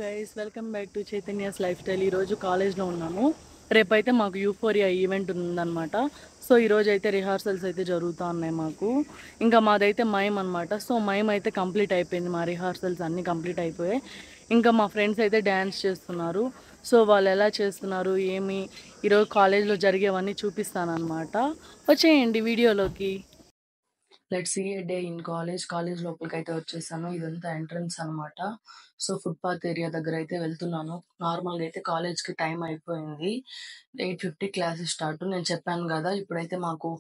Guys welcome back to Chaitanya's life style. ఈరోజు కాలేజ్లో ఉన్నాము. రేపైతే మాకు యూఫోరియా ఈవెంట్ ఉందన్నమాట. సో ఈరోజు అయితే రిహార్సల్స్ అయితే జరుగుతూ ఉన్నాయి మాకు. ఇంకా మాదైతే మైమ్ అనమాట. సో మైమ్ అయితే కంప్లీట్ అయిపోయింది. మా రిహార్సల్స్ అన్నీ కంప్లీట్ అయిపోయాయి. ఇంకా మా ఫ్రెండ్స్ అయితే డ్యాన్స్ చేస్తున్నారు. సో వాళ్ళు ఎలా చేస్తున్నారు ఏమి ఈరోజు కాలేజ్లో జరిగేవన్నీ చూపిస్తానమాట. వచ్చేయండి వీడియోలోకి. Let's see a day in college లోపలికి అయితే వచ్చేసాను. ఇదంతా ఎంట్రన్స్ అనమాట. సో ఫుట్పాత్ ఏరియా దగ్గర అయితే వెళ్తున్నాను. నార్మల్గా అయితే కాలేజ్కి టైం అయిపోయింది. 8:50 క్లాసెస్ స్టార్ట్. నేను చెప్పాను కదా ఇప్పుడైతే మాకు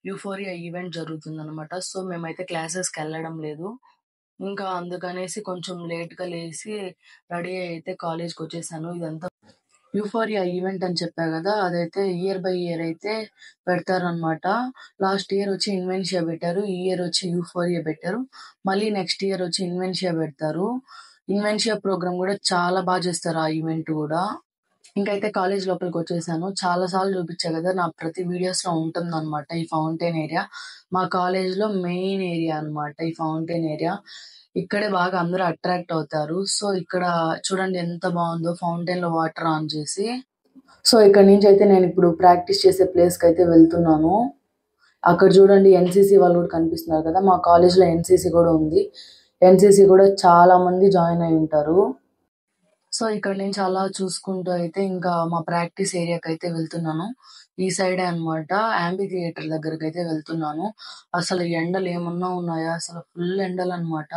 యూఫోరియా ఈవెంట్ జరుగుతుంది అనమాట. సో మేమైతే క్లాసెస్కి వెళ్ళడం లేదు. ఇంకా అందుకనేసి కొంచెం లేట్గా లేచి రెడీ అయితే కాలేజ్కి వచ్చేసాను. ఇదంతా యూఫోరియా ఈవెంట్ అని చెప్పా కదా, అదైతే ఇయర్ బై ఇయర్ అయితే పెడతారనమాట. లాస్ట్ ఇయర్ వచ్చి ఇన్వెన్షియా పెట్టారు, ఈ ఇయర్ వచ్చి యూఫోరియా పెట్టారు, మళ్ళీ నెక్స్ట్ ఇయర్ వచ్చి ఇన్వెన్షియా పెడతారు. ఇన్వెన్షియా ప్రోగ్రామ్ కూడా చాలా బాగా చేస్తారు ఆ ఈవెంట్ కూడా. ఇంకైతే కాలేజ్ లోపలికి వచ్చేసాను. చాలా సార్లు చూపించా కదా, నా ప్రతి వీడియోస్ లో ఉంటుంది అనమాట ఈ ఫౌంటైన్ ఏరియా. మా కాలేజ్ లో మెయిన్ ఏరియా అనమాట ఈ ఫౌంటైన్ ఏరియా. ఇక్కడే బాగా అందరూ అట్రాక్ట్ అవుతారు. సో ఇక్కడ చూడండి ఎంత బాగుందో, ఫౌంటైన్ లో వాటర్ ఆన్ చేసి. సో ఇక్కడ నుంచి అయితే నేను ఇప్పుడు ప్రాక్టీస్ చేసే ప్లేస్ కి అయితే వెళ్తున్నాను. అక్కడ చూడండి ఎన్సీసీ వాళ్ళు కూడా కనిపిస్తున్నారు కదా, మా కాలేజ్ లో ఎన్సీసీ కూడా ఉంది. ఎన్సీసీ కూడా చాలా మంది జాయిన్ అయి ఉంటారు. సో ఇక్కడ నుంచి అలా చూసుకుంటూ అయితే ఇంకా మా ప్రాక్టీస్ ఏరియాకి అయితే వెళ్తున్నాను. ఈ సైడే అనమాట, యాంబీ థియేటర్ దగ్గరికి అయితే వెళ్తున్నాను. అసలు ఎండలు ఏమన్నా ఉన్నాయా, అసలు ఫుల్ ఎండలు అనమాట.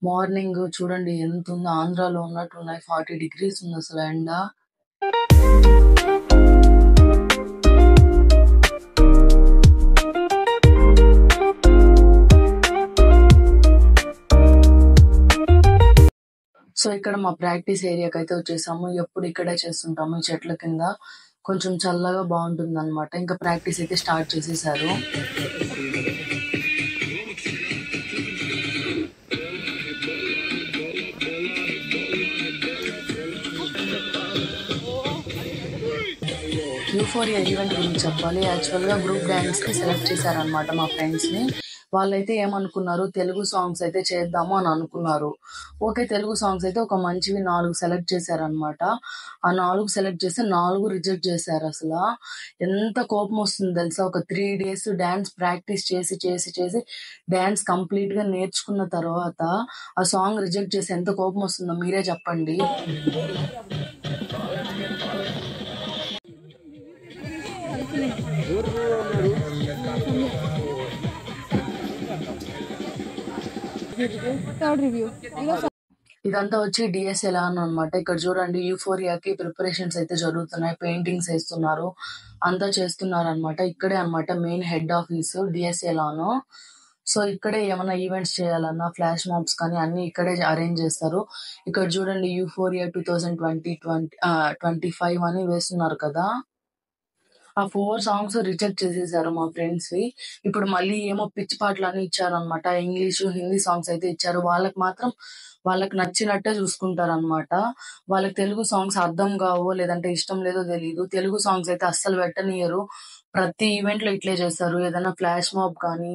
మార్నింగ్ చూడండి ఎంత ఉందో, ఆంధ్రాలో ఉన్నట్టు ఉన్నాయి. 40 degrees ఉంది అసలు ఎండ. సో ఇక్కడ మా ప్రాక్టీస్ ఏరియాకి అయితే వచ్చేసాము. ఎప్పుడు ఇక్కడే చేస్తుంటాము ఈ చెట్ల కింద. కొంచెం చల్లగా బాగుంటుంది అనమాట. ఇంకా ప్రాక్టీస్ అయితే స్టార్ట్ చేసేసారు. యూఫోరియా ఈవెంట్ గురించి చెప్పాలి. యాక్చువల్గా గ్రూప్ డాన్స్ కి సెలెక్ట్ చేశారనమాట మా ఫ్రెండ్స్ ని. వాళ్ళైతే ఏమనుకున్నారు, తెలుగు సాంగ్స్ అయితే చేద్దాము అని అనుకున్నారు. ఓకే, తెలుగు సాంగ్స్ అయితే ఒక మంచివి 4 సెలెక్ట్ చేశారనమాట. ఆ 4 సెలెక్ట్ చేస్తే 4 రిజెక్ట్ చేశారు. అసలు ఎంత కోపం వస్తుంది తెలుసా. ఒక 3 days డాన్స్ ప్రాక్టీస్ చేసి చేసి చేసి డాన్స్ కంప్లీట్ గా నేర్చుకున్న తర్వాత ఆ సాంగ్ రిజెక్ట్ చేసి ఎంత కోపం వస్తుందో మీరే చెప్పండి. ఇదంతా వచ్చి డిఎస్ఎల్ఆర్ అనమాట. ఇక్కడ చూడండి యూఫోరియాకి ప్రిపరేషన్స్ అయితే జరుగుతున్నాయి. పెయింటింగ్స్ వేస్తున్నారు, అంతా చేస్తున్నారు అనమాట. ఇక్కడే అనమాట main head office DSLR. So ఇక్కడే ఏమైనా ఈవెంట్స్ చేయాలన్నా ఫ్లాష్ మాబ్స్ కానీ అన్ని ఇక్కడే అరేంజ్ చేస్తారు. ఇక్కడ చూడండి యూఫోరియా 2025 అని వేస్తున్నారు కదా. ఆ 4 songs రిజెక్ట్ చేసేసారు మా ఫ్రెండ్స్ వి. ఇప్పుడు మళ్ళీ ఏమో పిచ్చి పాటలు అని ఇచ్చారనమాట. ఇంగ్లీష్ హిందీ సాంగ్స్ అయితే ఇచ్చారు. వాళ్ళకి మాత్రం వాళ్ళకి నచ్చినట్టే చూసుకుంటారు అనమాట. వాళ్ళకి తెలుగు సాంగ్స్ అర్థం కావో లేదంటే ఇష్టం లేదో తెలియదు. తెలుగు సాంగ్స్ అయితే అస్సలు పెట్టనియరు. ప్రతి ఈవెంట్ లో ఇట్లే చేస్తారు. ఏదైనా ఫ్లాష్ మాబ్ కానీ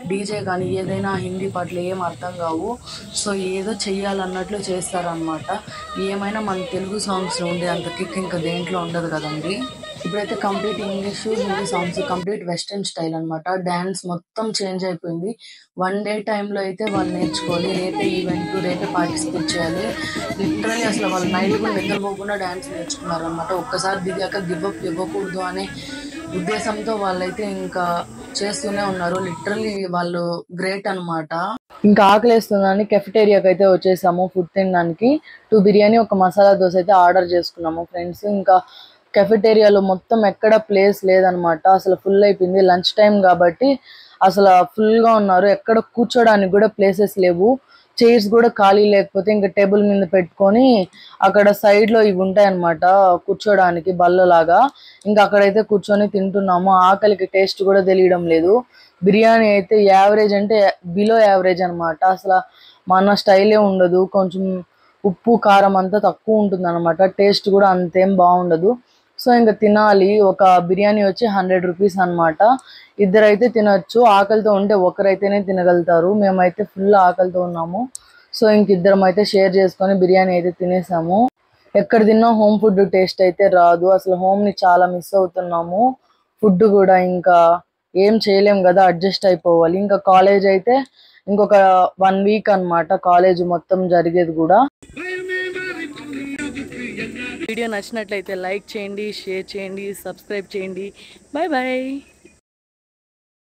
డీజే కానీ ఏదైనా హిందీ పాటలు ఏం అర్థం కావు. సో ఏదో చెయ్యాలన్నట్లు చేస్తారనమాట. ఏమైనా మన తెలుగు సాంగ్స్ లో ఉండే అంత కిక్ ఇంకా దేంట్లో ఉండదు కదండి. ఇప్పుడైతే complete English Hindi songs, complete western style అనమాట. డాన్స్ మొత్తం చేంజ్ అయిపోయింది. 1 day టైంలో అయితే వాళ్ళు నేర్చుకోవాలి. రేపే ఈవెంట్, రేపే పార్టిసిపేట్ చేయాలి. లిటరలీ అసలు వాళ్ళు నైట్ కూడా నిద్రపోకుండా డాన్స్ నేర్చుకున్నారు అనమాట. ఒక్కసారి దిగాక గివ్ అప్ ఇవ్వకూడదు అనే ఉద్దేశంతో వాళ్ళైతే ఇంకా చేస్తూనే ఉన్నారు. లిటరలీ వాళ్ళు గ్రేట్ అనమాట. ఇంకా ఆకలేస్తుందని కెఫెటేరియాకి అయితే వచ్చేసాము ఫుడ్ తినడానికి. 2 బిర్యానీ, 1 మసాలా దోశ అయితే ఆర్డర్ చేసుకున్నాము ఫ్రెండ్స్. ఇంకా కెఫెటేరియాలో మొత్తం ఎక్కడ ప్లేస్ లేదనమాట. అసలు ఫుల్ అయిపోయింది. లంచ్ టైం కాబట్టి అసలు ఫుల్ గా ఉన్నారు. ఎక్కడ కూర్చోడానికి కూడా ప్లేసెస్ లేవు. చైర్స్ కూడా ఖాళీ లేకపోతే ఇంకా టేబుల్ మీద పెట్టుకొని అక్కడ సైడ్ లో ఇవి ఉంటాయి అనమాట కూర్చోడానికి బల్లలాగా. ఇంకా అక్కడైతే కూర్చొని తింటున్నాము. ఆకలికి టేస్ట్ కూడా తెలియడం లేదు. బిర్యానీ అయితే యావరేజ్ అంటే బిలో యావరేజ్ అనమాట. అసలు మన స్టైలే ఉండదు. కొంచెం ఉప్పు కారం అంతా తక్కువ ఉంటుంది అనమాట. టేస్ట్ కూడా అంతేం బాగుండదు. సో ఇంకా తినాలి. ఒక బిర్యానీ వచ్చి 100 rupees అనమాట. ఇద్దరైతే తినొచ్చు. ఆకలితో ఉంటే ఒకరైతేనే తినగలుగుతారు. మేమైతే ఫుల్ ఆకలితో ఉన్నాము. సో ఇంకిద్దరం అయితే షేర్ చేసుకొని బిర్యానీ అయితే తినేసాము. ఎక్కడ తిన్నా హోమ్ ఫుడ్ టేస్ట్ అయితే రాదు. అసలు హోమ్ని చాలా మిస్ అవుతున్నాము. ఫుడ్ కూడా ఇంకా ఏం చేయలేం కదా, అడ్జస్ట్ అయిపోవాలి. ఇంకా కాలేజ్ అయితే ఇంకొక 1 వీక్ అన్నమాట కాలేజ్ మొత్తం జరిగేది కూడా. వీడియో నచ్చినట్లయితే లైక్ చేయండి, షేర్ చేయండి, సబ్స్క్రైబ్ చేయండి. Bye bye.